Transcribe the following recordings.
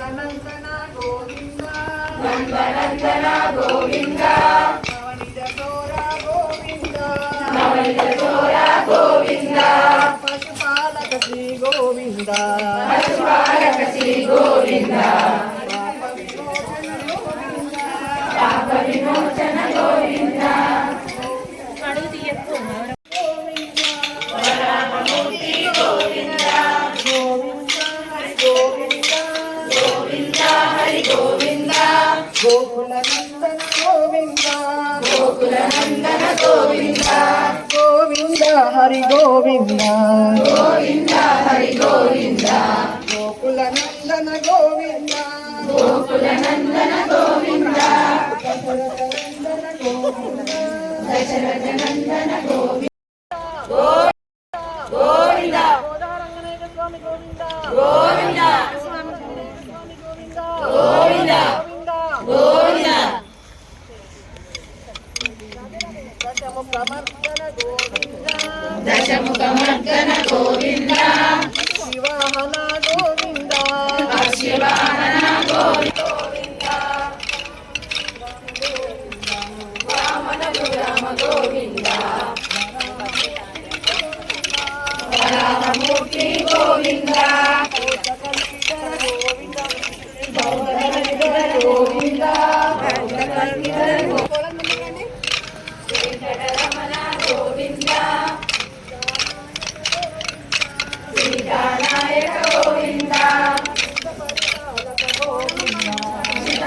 నందన గోవింద నందనందన గోవింద నవనిధ చోర గోవింద నవనిధ చోర గోవింద పశుపాలక శ్రీ గోవింద పశుపాలక శ్రీ గోవింద పాప విమోచన గోవింద అడుగు తీయకు వరాహమూర్తి గోవింద గోవింద హరి గోవింద గోవింద హరి గోవింద గోకుల నందన గోవింద గోకుల నందన గోవింద గోవింద హరి గోవింద గోవింద హరి గోవింద గోకుల నందన గోవింద గోకుల నందన గోవింద దశరథ నందన గోవింద దశరథ నందన గోవింద గోవింద గోదారంగనాయక స్వామి గోవింద గోవింద స్వామి గోవింద గోవింద గోవింద దశముఖమర్దన గోవింద దశముఖమర్దన గోవింద శివాహన గోవింద శివాహన గోవింద గోవింద వరాహమూర్తి గోవింద గోవింద వెంకటరమణ గోవింద సీతానాయక గోవింద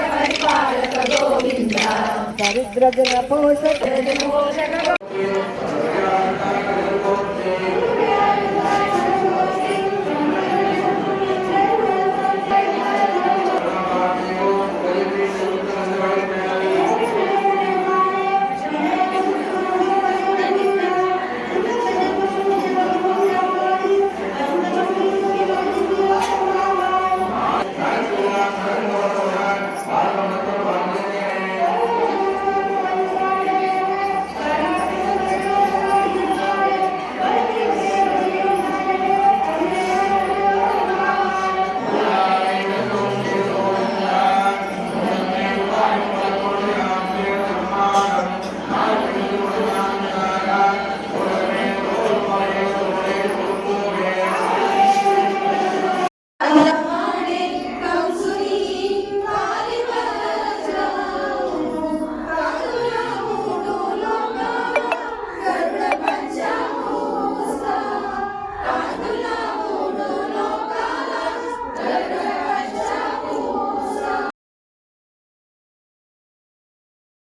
పరిపాలక గోవింద దరిద్ర జన పోషక పోషక